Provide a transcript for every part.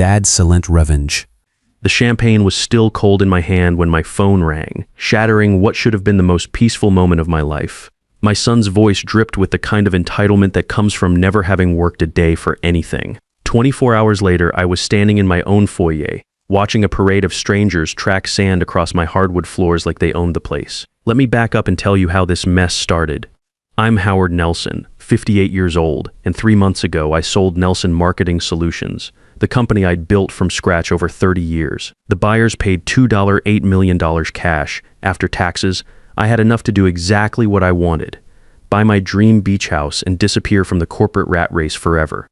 Dad's silent revenge. The champagne was still cold in my hand when my phone rang, shattering what should have been the most peaceful moment of my life. My son's voice dripped with the kind of entitlement that comes from never having worked a day for anything. 24 hours later, I was standing in my own foyer, watching a parade of strangers track sand across my hardwood floors like they owned the place. Let me back up and tell you how this mess started. I'm Howard Nelson, 58 years old, and 3 months ago I sold Nelson Marketing Solutions, the company I'd built from scratch over 30 years. The buyers paid $8 million cash. After taxes, I had enough to do exactly what I wanted: buy my dream beach house and disappear from the corporate rat race forever.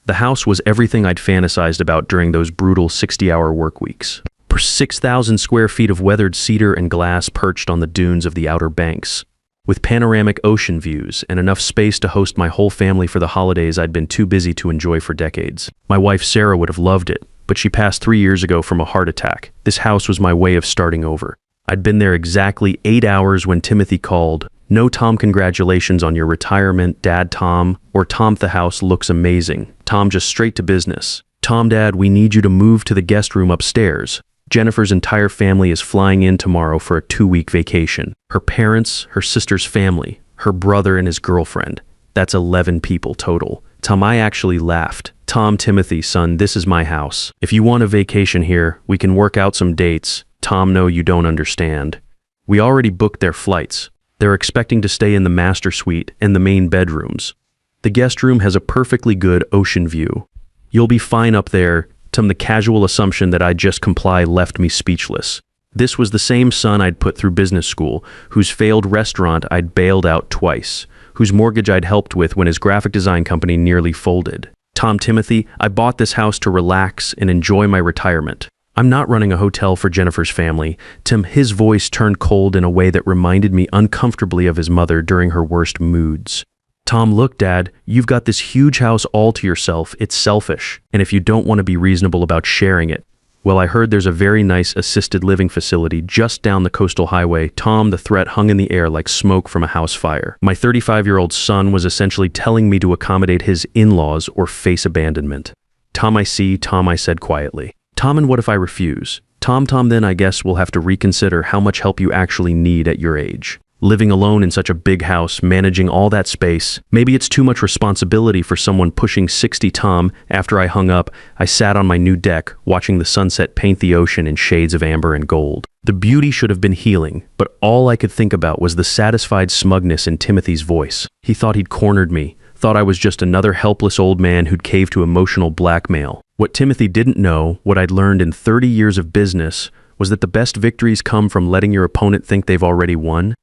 The house was everything I'd fantasized about during those brutal 60-hour work weeks. 6,000 square feet of weathered cedar and glass perched on the dunes of the Outer Banks, with panoramic ocean views and enough space to host my whole family for the holidays I'd been too busy to enjoy for decades. My wife Sarah would have loved it, but she passed 3 years ago from a heart attack. This house was my way of starting over. I'd been there exactly 8 hours when Timothy called. "No, Tom, congratulations on your retirement, Dad, Tom," or "Tom, the house looks amazing." Tom, just straight to business. "Tom, Dad, we need you to move to the guest room upstairs. Jennifer's entire family is flying in tomorrow for a 2-week vacation. Her parents, her sister's family, her brother and his girlfriend. That's 11 people total." Tom, I actually laughed. "Tom, Timothy, son, this is my house. If you want a vacation here, we can work out some dates." Tom, no, you don't understand. We already booked their flights. They're expecting to stay in the master suite and the main bedrooms. The guest room has a perfectly good ocean view. You'll be fine up there. Tom, the casual assumption that I'd just comply left me speechless. This was the same son I'd put through business school, whose failed restaurant I'd bailed out twice, whose mortgage I'd helped with when his graphic design company nearly folded. "Tom, Timothy, I bought this house to relax and enjoy my retirement. I'm not running a hotel for Jennifer's family." Tim, his voice turned cold in a way that reminded me uncomfortably of his mother during her worst moods. "Tom, look, Dad, you've got this huge house all to yourself. It's selfish. And if you don't want to be reasonable about sharing it, well, I heard there's a very nice assisted living facility just down the coastal highway." Tom, the threat hung in the air like smoke from a house fire. My 35-year-old son was essentially telling me to accommodate his in-laws or face abandonment. "Tom, I see," Tom, I said quietly. "Tom, and what if I refuse?" Tom, then I guess we'll have to reconsider how much help you actually need at your age. Living alone in such a big house, managing all that space, maybe it's too much responsibility for someone pushing 60. Tom, after I hung up, I sat on my new deck, watching the sunset paint the ocean in shades of amber and gold. The beauty should have been healing, but all I could think about was the satisfied smugness in Timothy's voice. He thought he'd cornered me, thought I was just another helpless old man who'd caved to emotional blackmail. What Timothy didn't know, what I'd learned in 30 years of business, was that the best victories come from letting your opponent think they've already won.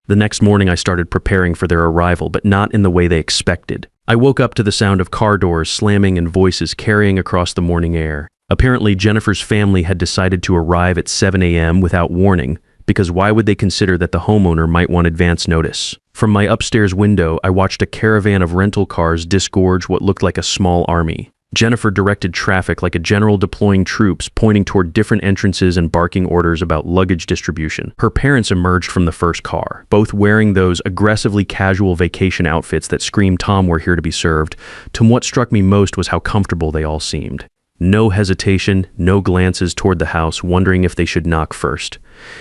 The next morning I started preparing for their arrival, but not in the way they expected. I woke up to the sound of car doors slamming and voices carrying across the morning air. Apparently, Jennifer's family had decided to arrive at 7 a.m. without warning, because why would they consider that the homeowner might want advance notice? From my upstairs window, I watched a caravan of rental cars disgorge what looked like a small army. Jennifer directed traffic like a general deploying troops, pointing toward different entrances and barking orders about luggage distribution. Her parents emerged from the first car, both wearing those aggressively casual vacation outfits that screamed, "Tom, we're here to be served." To what struck me most was how comfortable they all seemed. No hesitation, no glances toward the house, wondering if they should knock first.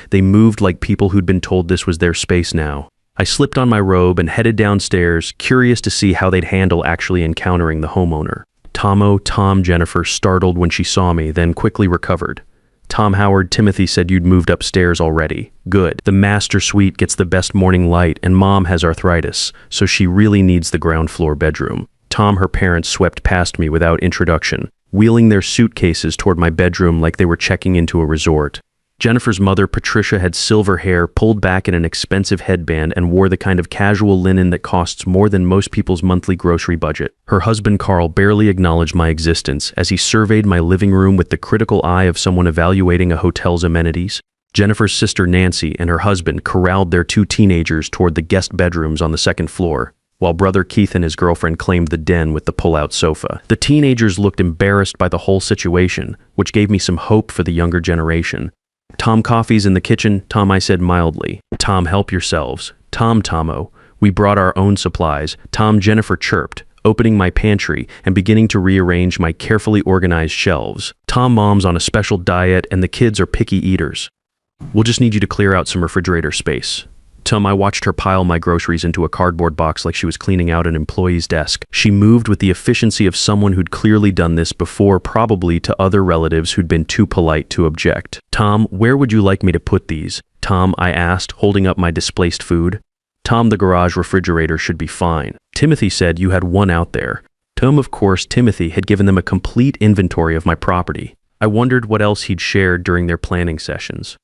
They moved like people who'd been told this was their space now. I slipped on my robe and headed downstairs, curious to see how they'd handle actually encountering the homeowner. Tom, Jennifer, startled when she saw me, then quickly recovered. "Tom, Howard, Timothy said you'd moved upstairs already. Good. The master suite gets the best morning light, and Mom has arthritis, so she really needs the ground floor bedroom." Tom, her parents, swept past me without introduction, wheeling their suitcases toward my bedroom like they were checking into a resort. Jennifer's mother, Patricia, had silver hair pulled back in an expensive headband and wore the kind of casual linen that costs more than most people's monthly grocery budget. Her husband, Carl, barely acknowledged my existence as he surveyed my living room with the critical eye of someone evaluating a hotel's amenities. Jennifer's sister, Nancy, and her husband corralled their 2 teenagers toward the guest bedrooms on the 2nd floor, while brother Keith and his girlfriend claimed the den with the pull-out sofa. The teenagers looked embarrassed by the whole situation, which gave me some hope for the younger generation. "Tom, coffee's in the kitchen," Tom, I said mildly. "Tom, help yourselves." "Tom, Tomo, we brought our own supplies." Tom, Jennifer chirped. opening my pantry and beginning to rearrange my carefully organized shelves. Tom, mom's on a special diet and the kids are picky eaters. We'll just need you to clear out some refrigerator space. Tom, I watched her pile my groceries into a cardboard box like she was cleaning out an employee's desk. She moved with the efficiency of someone who'd clearly done this before, probably to other relatives who'd been too polite to object. Tom, where would you like me to put these? Tom, I asked, holding up my displaced food. Tom, the garage refrigerator should be fine. Timothy said you had one out there. Tom, of course, Timothy had given them a complete inventory of my property. I wondered what else he'd shared during their planning sessions.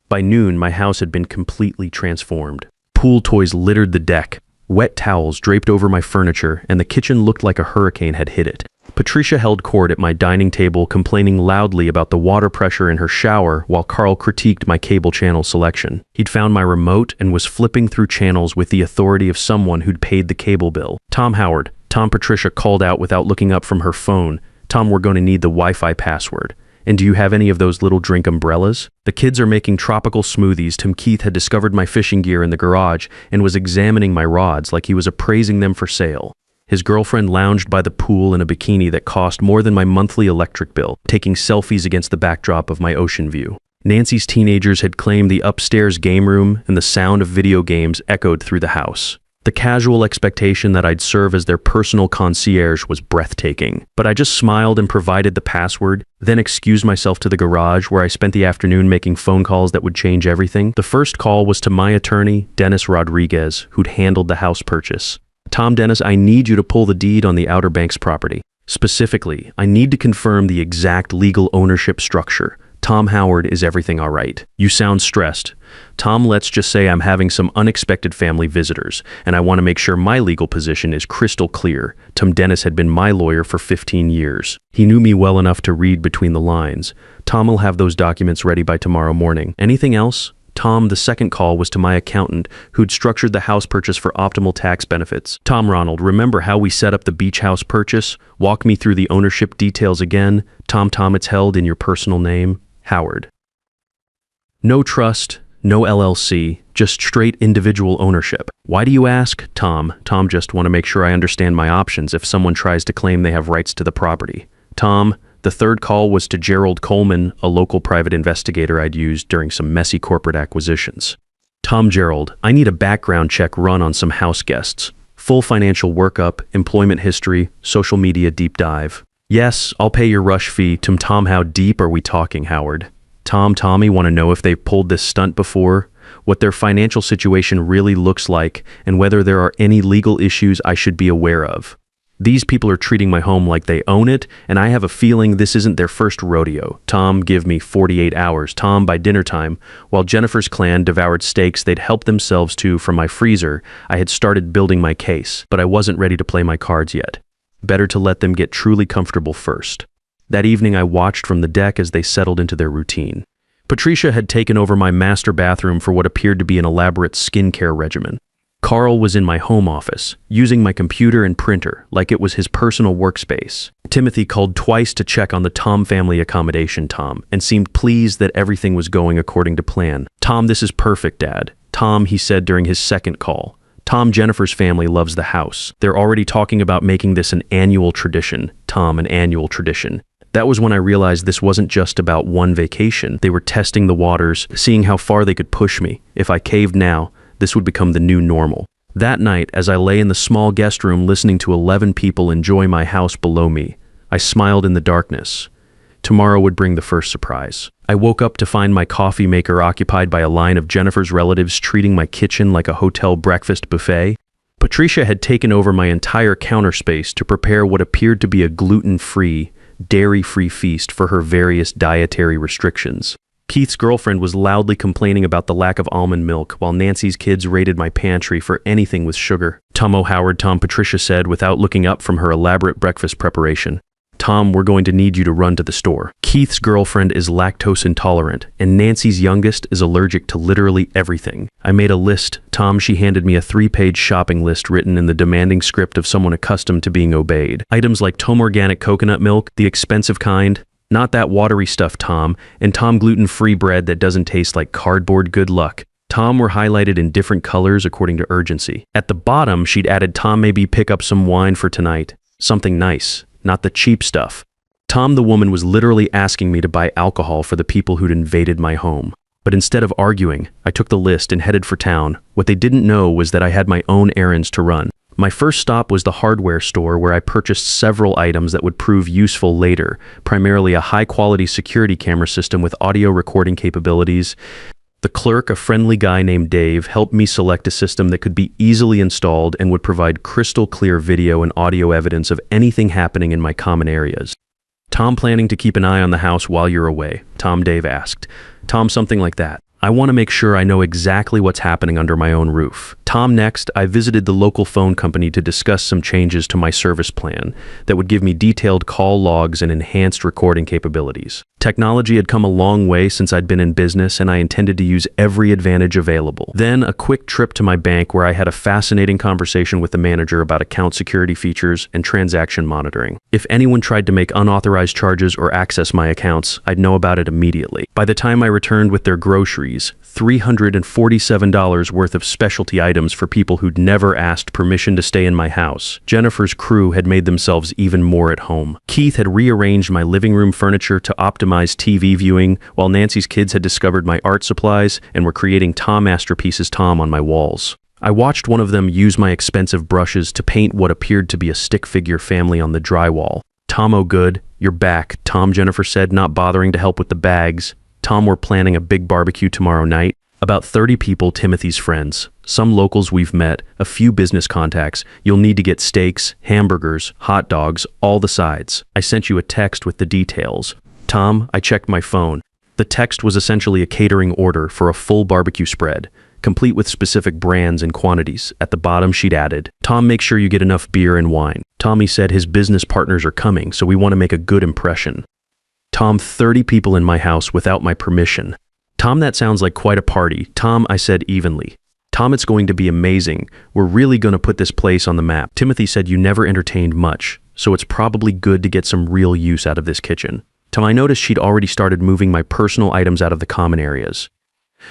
By noon, my house had been completely transformed. Pool toys littered the deck, wet towels draped over my furniture, and the kitchen looked like a hurricane had hit it. Patricia held court at my dining table, complaining loudly about the water pressure in her shower, while Carl critiqued my cable channel selection. He'd found my remote and was flipping through channels with the authority of someone who'd paid the cable bill. Tom, Howard. Tom, Patricia called out without looking up from her phone. Tom, we're going to need the Wi-Fi password. And do you have any of those little drink umbrellas? The kids are making tropical smoothies. Tim Keith had discovered my fishing gear in the garage and was examining my rods like he was appraising them for sale. His girlfriend lounged by the pool in a bikini that cost more than my monthly electric bill, taking selfies against the backdrop of my ocean view. Nancy's teenagers had claimed the upstairs game room, and the sound of video games echoed through the house. The casual expectation that I'd serve as their personal concierge was breathtaking, but I just smiled and provided the password, then excused myself to the garage where I spent the afternoon making phone calls that would change everything. The first call was to my attorney, Dennis Rodriguez, who'd handled the house purchase. Tom, Dennis, I need you to pull the deed on the Outer Banks property. Specifically, I need to confirm the exact legal ownership structure. Tom, Howard, is everything all right? You sound stressed. Tom, let's just say I'm having some unexpected family visitors, and I want to make sure my legal position is crystal clear. Tom, Dennis had been my lawyer for 15 years. He knew me well enough to read between the lines. Tom will have those documents ready by tomorrow morning. Anything else? Tom, the second call was to my accountant, who'd structured the house purchase for optimal tax benefits. Tom, Ronald, remember how we set up the beach house purchase? Walk me through the ownership details again. Tom, it's held in your personal name. Howard. No trust, no LLC, just straight individual ownership. Why do you ask? Tom, just want to make sure I understand my options if someone tries to claim they have rights to the property. Tom, the third call was to Gerald Coleman, a local private investigator I'd used during some messy corporate acquisitions. Tom, Gerald, I need a background check run on some house guests. Full financial workup, employment history, social media deep dive. Yes, I'll pay your rush fee. Tom, how deep are we talking, Howard? Tommy, want to know if they've pulled this stunt before, what their financial situation really looks like, and whether there are any legal issues I should be aware of. These people are treating my home like they own it, and I have a feeling this isn't their first rodeo. Tom, give me 48 hours. Tom, by dinner time, while Jennifer's clan devoured steaks they'd helped themselves to from my freezer, I had started building my case, but I wasn't ready to play my cards yet. Better to let them get truly comfortable first. That evening I watched from the deck as they settled into their routine. Patricia had taken over my master bathroom for what appeared to be an elaborate skincare regimen. Carl was in my home office, using my computer and printer like it was his personal workspace. Timothy called twice to check on the Tom family accommodation, and seemed pleased that everything was going according to plan. Tom, this is perfect, Dad. Tom, he said during his second call. Tom, Jennifer's family loves the house. They're already talking about making this an annual tradition. Tom, an annual tradition. That was when I realized this wasn't just about one vacation. They were testing the waters, seeing how far they could push me. If I caved now, this would become the new normal. That night, as I lay in the small guest room listening to 11 people enjoy my house below me, I smiled in the darkness. Tomorrow would bring the first surprise. I woke up to find my coffee maker occupied by a line of Jennifer's relatives treating my kitchen like a hotel breakfast buffet. Patricia had taken over my entire counter space to prepare what appeared to be a gluten-free, dairy-free feast for her various dietary restrictions. Keith's girlfriend was loudly complaining about the lack of almond milk, while Nancy's kids raided my pantry for anything with sugar. Tom, Howard, Patricia said without looking up from her elaborate breakfast preparation. Tom, we're going to need you to run to the store. Keith's girlfriend is lactose intolerant, and Nancy's youngest is allergic to literally everything. I made a list. Tom, she handed me a 3-page shopping list written in the demanding script of someone accustomed to being obeyed. Items like Tom organic coconut milk, the expensive kind, not that watery stuff, Tom, and Tom gluten-free bread that doesn't taste like cardboard. Good luck. Tom were highlighted in different colors according to urgency. At the bottom, she'd added, Tom, maybe pick up some wine for tonight. Something nice, not the cheap stuff. Tom, the woman, was literally asking me to buy alcohol for the people who'd invaded my home. But instead of arguing, I took the list and headed for town. What they didn't know was that I had my own errands to run. My first stop was the hardware store, where I purchased several items that would prove useful later, primarily a high-quality security camera system with audio recording capabilities. The clerk, a friendly guy named Dave, helped me select a system that could be easily installed and would provide crystal clear video and audio evidence of anything happening in my common areas. Tom, planning to keep an eye on the house while you're away? Tom, Dave asked. Tom, something like that. I want to make sure I know exactly what's happening under my own roof. Tom, next, I visited the local phone company to discuss some changes to my service plan that would give me detailed call logs and enhanced recording capabilities. Technology had come a long way since I'd been in business, and I intended to use every advantage available. Then a quick trip to my bank, where I had a fascinating conversation with the manager about account security features and transaction monitoring. If anyone tried to make unauthorized charges or access my accounts, I'd know about it immediately. By the time I returned with their groceries, $347 worth of specialty items for people who'd never asked permission to stay in my house, Jennifer's crew had made themselves even more at home. Keith had rearranged my living room furniture to optimize TV viewing, while Nancy's kids had discovered my art supplies and were creating Tom masterpieces Tom on my walls. I watched one of them use my expensive brushes to paint what appeared to be a stick figure family on the drywall. Tom, oh good, you're back, Tom, Jennifer said, not bothering to help with the bags. Tom, we're planning a big barbecue tomorrow night. About 30 people, Timothy's friends, some locals we've met, a few business contacts. You'll need to get steaks, hamburgers, hot dogs, all the sides. I sent you a text with the details. Tom, I checked my phone. The text was essentially a catering order for a full barbecue spread, complete with specific brands and quantities. At the bottom, she'd added, Tom, make sure you get enough beer and wine. Tommy said his business partners are coming, so we want to make a good impression. Tom, 30 people in my house without my permission. Tom, that sounds like quite a party. Tom, I said evenly. Tom, it's going to be amazing. We're really going to put this place on the map. Timothy said you never entertained much, so it's probably good to get some real use out of this kitchen. Tom, I noticed she'd already started moving my personal items out of the common areas.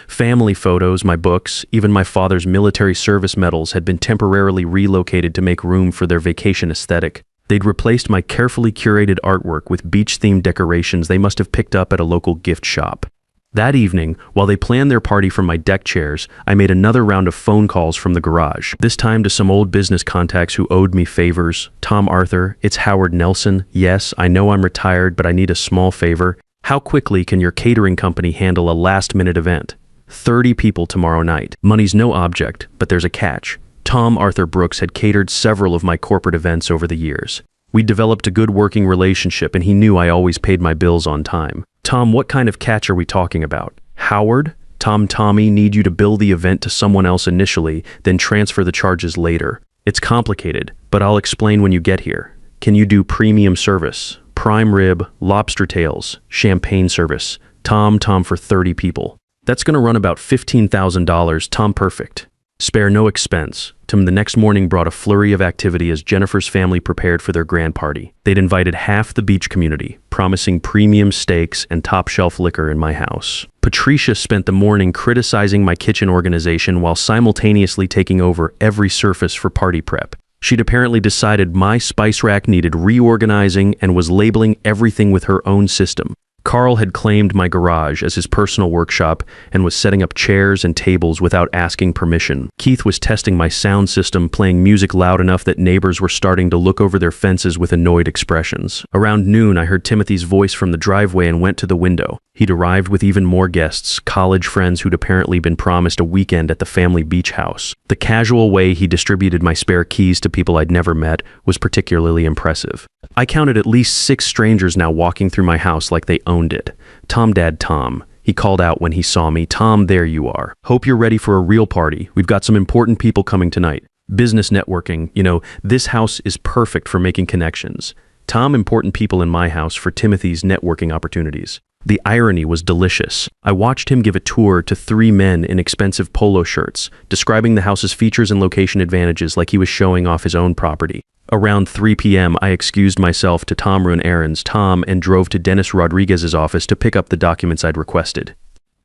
Family photos, my books, even my father's military service medals had been temporarily relocated to make room for their vacation aesthetic. They'd replaced my carefully curated artwork with beach-themed decorations they must have picked up at a local gift shop. That evening, while they planned their party from my deck chairs, I made another round of phone calls from the garage, this time to some old business contacts who owed me favors. Tom, Arthur, it's Howard Nelson. Yes, I know I'm retired, but I need a small favor. How quickly can your catering company handle a last-minute event? 30 people tomorrow night. Money's no object, but there's a catch. Tom, Arthur Brooks had catered several of my corporate events over the years. We'd developed a good working relationship, and he knew I always paid my bills on time. Tom, what kind of catch are we talking about? Howard? Tom, Tommy, need you to bill the event to someone else initially, then transfer the charges later. It's complicated, but I'll explain when you get here. Can you do premium service? Prime rib, lobster tails, champagne service. Tom, for 30 people. That's going to run about $15,000. Tom, perfect. Spare no expense. Tom, the next morning brought a flurry of activity as Jennifer's family prepared for their grand party. They'd invited half the beach community, promising premium steaks and top-shelf liquor in my house. Patricia spent the morning criticizing my kitchen organization while simultaneously taking over every surface for party prep. She'd apparently decided my spice rack needed reorganizing and was labeling everything with her own system. Carl had claimed my garage as his personal workshop and was setting up chairs and tables without asking permission. Keith was testing my sound system, playing music loud enough that neighbors were starting to look over their fences with annoyed expressions. Around noon, I heard Timothy's voice from the driveway and went to the window. He'd arrived with even more guests, college friends who'd apparently been promised a weekend at the family beach house. The casual way he distributed my spare keys to people I'd never met was particularly impressive. I counted at least 6 strangers now walking through my house like they owned it. Tom, Dad, Tom. He called out when he saw me. Tom, there you are. Hope you're ready for a real party. We've got some important people coming tonight. Business networking. You know, this house is perfect for making connections. Tom, important people in my house for Timothy's networking opportunities. The irony was delicious. I watched him give a tour to 3 men in expensive polo shirts, describing the house's features and location advantages like he was showing off his own property. Around 3 p.m., I excused myself to run errands, and drove to Dennis Rodriguez's office to pick up the documents I'd requested.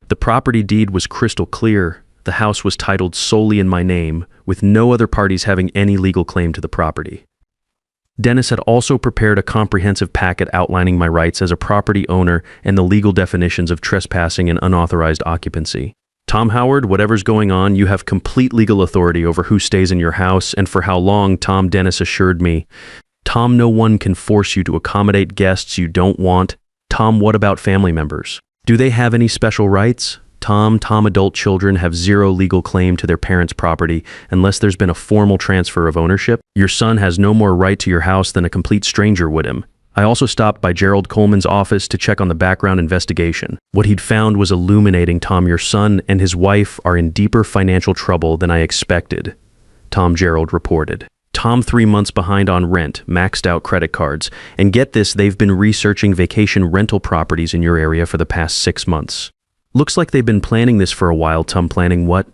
The property deed was crystal clear. The house was titled solely in my name, with no other parties having any legal claim to the property. Dennis had also prepared a comprehensive packet outlining my rights as a property owner and the legal definitions of trespassing and unauthorized occupancy. Tom Howard, whatever's going on, you have complete legal authority over who stays in your house and for how long, Tom. Dennis assured me. Tom, no one can force you to accommodate guests you don't want. Tom, what about family members? Do they have any special rights? Tom, adult children have zero legal claim to their parents' property unless there's been a formal transfer of ownership. Your son has no more right to your house than a complete stranger would him. I also stopped by Gerald Coleman's office to check on the background investigation. What he'd found was illuminating. Tom, your son and his wife are in deeper financial trouble than I expected, Tom Gerald reported. Tom, 3 months behind on rent, maxed out credit cards, and get this, they've been researching vacation rental properties in your area for the past 6 months. Looks like they've been planning this for a while. Tom, planning what?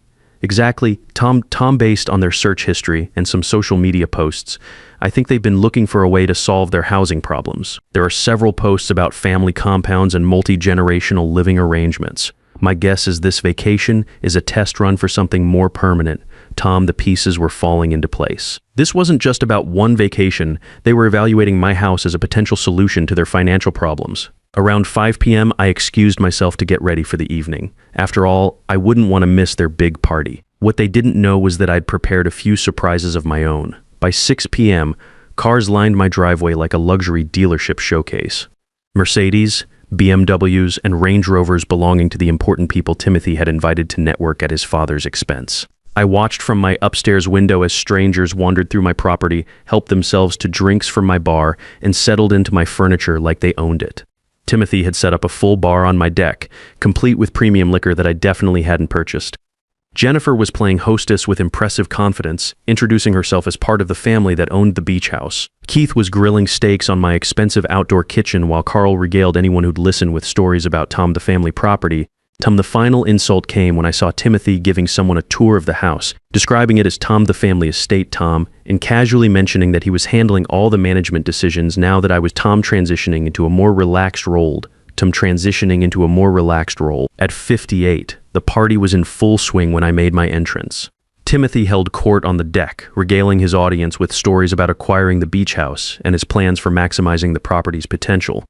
Exactly, Tom, based on their search history and some social media posts, I think they've been looking for a way to solve their housing problems. There are several posts about family compounds and multi-generational living arrangements. My guess is this vacation is a test run for something more permanent. Tom, the pieces were falling into place. This wasn't just about one vacation. They were evaluating my house as a potential solution to their financial problems. Around 5 p.m., I excused myself to get ready for the evening. After all, I wouldn't want to miss their big party. What they didn't know was that I'd prepared a few surprises of my own. By 6 p.m., cars lined my driveway like a luxury dealership showcase. Mercedes, BMWs, and Range Rovers belonging to the important people Timothy had invited to network at his father's expense. I watched from my upstairs window as strangers wandered through my property, helped themselves to drinks from my bar, and settled into my furniture like they owned it. Timothy had set up a full bar on my deck, complete with premium liquor that I definitely hadn't purchased. Jennifer was playing hostess with impressive confidence, introducing herself as part of the family that owned the beach house. Keith was grilling steaks on my expensive outdoor kitchen while Carl regaled anyone who'd listen with stories about Tom the family property. Tom, the final insult came when I saw Timothy giving someone a tour of the house, describing it as Tom the family estate, Tom, and casually mentioning that he was handling all the management decisions now that I was transitioning into a more relaxed role. At 58, the party was in full swing when I made my entrance. Timothy held court on the deck, regaling his audience with stories about acquiring the beach house and his plans for maximizing the property's potential.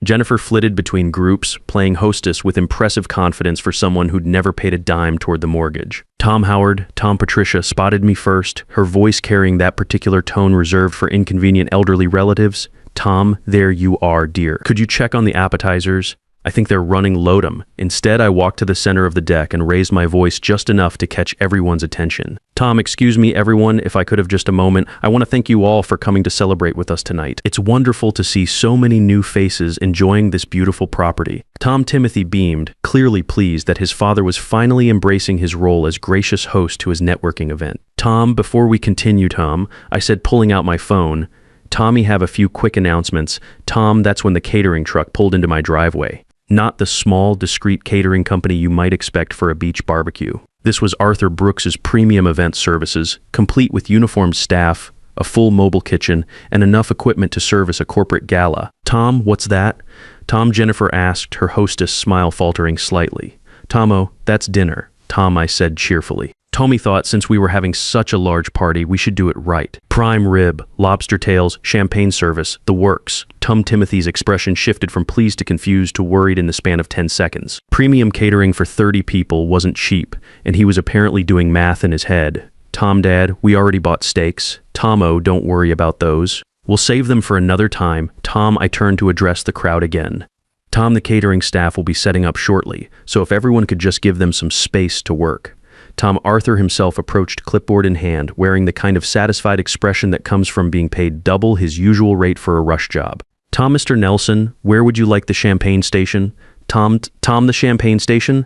Jennifer flitted between groups, playing hostess with impressive confidence for someone who'd never paid a dime toward the mortgage. Tom Howard, Tom Patricia, spotted me first, her voice carrying that particular tone reserved for inconvenient elderly relatives. Tom, there you are, dear. Could you check on the appetizers? I think they're running lodum. Instead, I walked to the center of the deck and raised my voice just enough to catch everyone's attention. Tom, excuse me, everyone, if I could have just a moment. I want to thank you all for coming to celebrate with us tonight. It's wonderful to see so many new faces enjoying this beautiful property. Tom Timothy beamed, clearly pleased that his father was finally embracing his role as gracious host to his networking event. Tom, before we continue, Tom, I said, pulling out my phone. Tommy, have a few quick announcements. Tom, that's when the catering truck pulled into my driveway. Not the small, discreet catering company you might expect for a beach barbecue. This was Arthur Brooks's premium event services, complete with uniformed staff, a full mobile kitchen, and enough equipment to service a corporate gala. Tom, what's that? Tom, Jennifer asked, her hostess smile faltering slightly. Tomo, that's dinner. Tom, I said cheerfully. Tommy thought since we were having such a large party, we should do it right. Prime rib, lobster tails, champagne service, the works. Tom Timothy's expression shifted from pleased to confused to worried in the span of 10 seconds. Premium catering for 30 people wasn't cheap, and he was apparently doing math in his head. Tom, Dad, we already bought steaks. Tomo, don't worry about those. We'll save them for another time. Tom, I turned to address the crowd again. Tom, the catering staff will be setting up shortly, so if everyone could just give them some space to work. Tom, Arthur himself approached clipboard in hand, wearing the kind of satisfied expression that comes from being paid double his usual rate for a rush job. Tom, Mr. Nelson, where would you like the champagne station? Tom, the champagne station?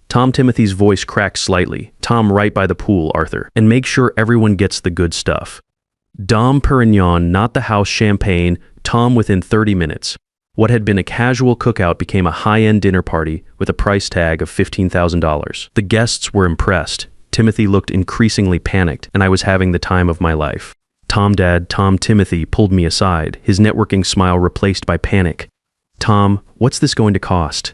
Tom Timothy's voice cracked slightly. Tom, right by the pool, Arthur. And make sure everyone gets the good stuff. Dom Perignon, not the house champagne. Tom, within 30 minutes. What had been a casual cookout became a high-end dinner party with a price tag of $15,000. The guests were impressed. Timothy looked increasingly panicked, and I was having the time of my life. Tom, Dad, Tom Timothy pulled me aside, his networking smile replaced by panic. Tom, what's this going to cost?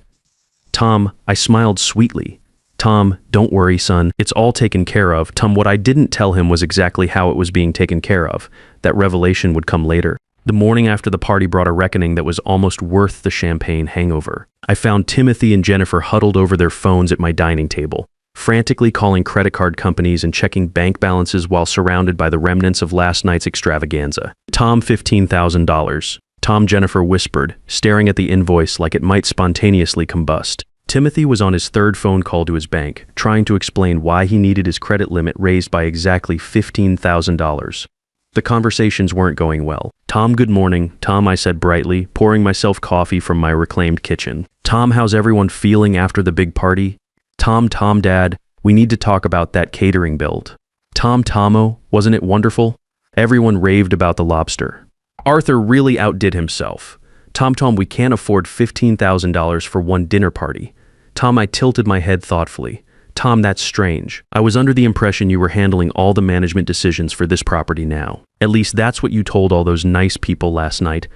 Tom, I smiled sweetly. Tom, don't worry, son. It's all taken care of. Tom, what I didn't tell him was exactly how it was being taken care of. That revelation would come later. The morning after the party brought a reckoning that was almost worth the champagne hangover. I found Timothy and Jennifer huddled over their phones at my dining table, frantically calling credit card companies and checking bank balances while surrounded by the remnants of last night's extravaganza. Tom, $15,000. Tom, Jennifer whispered, staring at the invoice like it might spontaneously combust. Timothy was on his third phone call to his bank, trying to explain why he needed his credit limit raised by exactly $15,000. The conversations weren't going well. Tom, good morning. Tom, I said brightly, pouring myself coffee from my reclaimed kitchen. Tom, how's everyone feeling after the big party? Tom, Dad, we need to talk about that catering build. Tom, Tomo, wasn't it wonderful? Everyone raved about the lobster. Arthur really outdid himself. Tom, we can't afford $15,000 for one dinner party. Tom, I tilted my head thoughtfully. Tom, that's strange. I was under the impression you were handling all the management decisions for this property now. At least that's what you told all those nice people last night.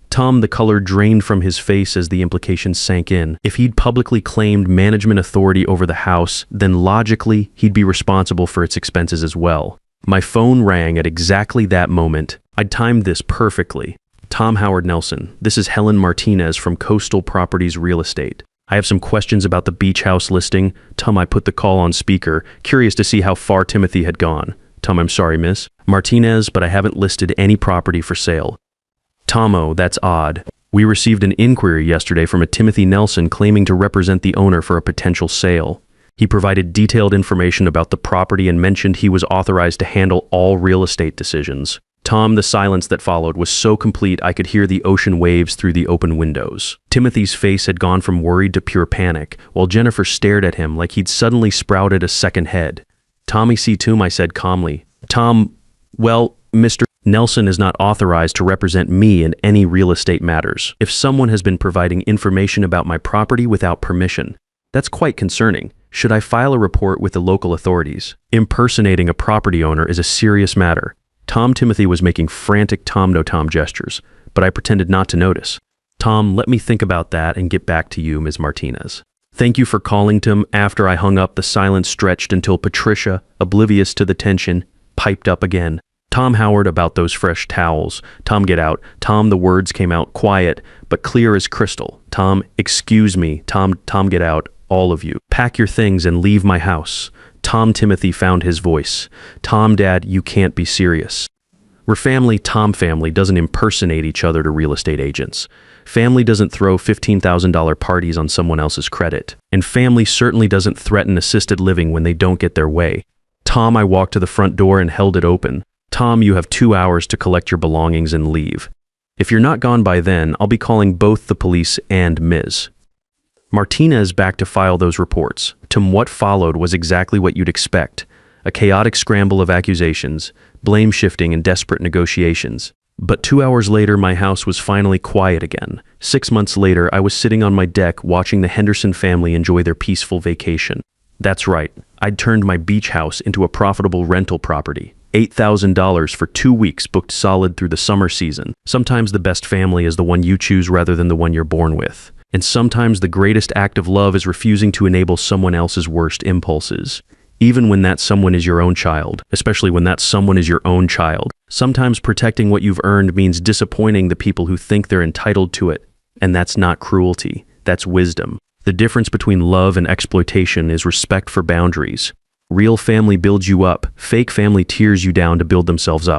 Tom, the color drained from his face as the implication sank in. If he'd publicly claimed management authority over the house, then logically, he'd be responsible for its expenses as well. My phone rang at exactly that moment. I'd timed this perfectly. Tom, Howard Nelson, this is Helen Martinez from Coastal Properties Real Estate. I have some questions about the beach house listing. Tom, I put the call on speaker, curious to see how far Timothy had gone. Tom, I'm sorry, miss. Martinez, but I haven't listed any property for sale. Tomo, that's odd. We received an inquiry yesterday from a Timothy Nelson claiming to represent the owner for a potential sale. He provided detailed information about the property and mentioned he was authorized to handle all real estate decisions. Tom, the silence that followed was so complete I could hear the ocean waves through the open windows. Timothy's face had gone from worried to pure panic, while Jennifer stared at him like he'd suddenly sprouted a second head. Tommy C. Toom, I said calmly. Tom, well, Mr. Nelson is not authorized to represent me in any real estate matters. If someone has been providing information about my property without permission, that's quite concerning. Should I file a report with the local authorities? Impersonating a property owner is a serious matter. Timothy was making frantic Tom gestures, but I pretended not to notice. Tom, let me think about that and get back to you, Ms. Martinez. Thank you for calling, Tim. After I hung up, the silence stretched until Patricia, oblivious to the tension, piped up again. Tom, Howard, about those fresh towels. Tom, get out. Tom, the words came out quiet, but clear as crystal. Tom, excuse me. Tom, get out. All of you. Pack your things and leave my house. Timothy found his voice. Tom, Dad, you can't be serious. We're family. Family doesn't impersonate each other to real estate agents. Family doesn't throw $15,000 parties on someone else's credit. And family certainly doesn't threaten assisted living when they don't get their way. Tom, I walked to the front door and held it open. Tom, you have 2 hours to collect your belongings and leave. If you're not gone by then, I'll be calling both the police and Ms. Martinez back to file those reports. What followed was exactly what you'd expect. A chaotic scramble of accusations, blame shifting, and desperate negotiations. But 2 hours later, my house was finally quiet again. 6 months later, I was sitting on my deck watching the Henderson family enjoy their peaceful vacation. That's right, I'd turned my beach house into a profitable rental property. $8,000 for 2 weeks booked solid through the summer season. Sometimes the best family is the one you choose rather than the one you're born with. And sometimes the greatest act of love is refusing to enable someone else's worst impulses. Even when that someone is your own child, especially when that someone is your own child. Sometimes protecting what you've earned means disappointing the people who think they're entitled to it. And that's not cruelty, that's wisdom. The difference between love and exploitation is respect for boundaries. Real family builds you up, fake family tears you down to build themselves up.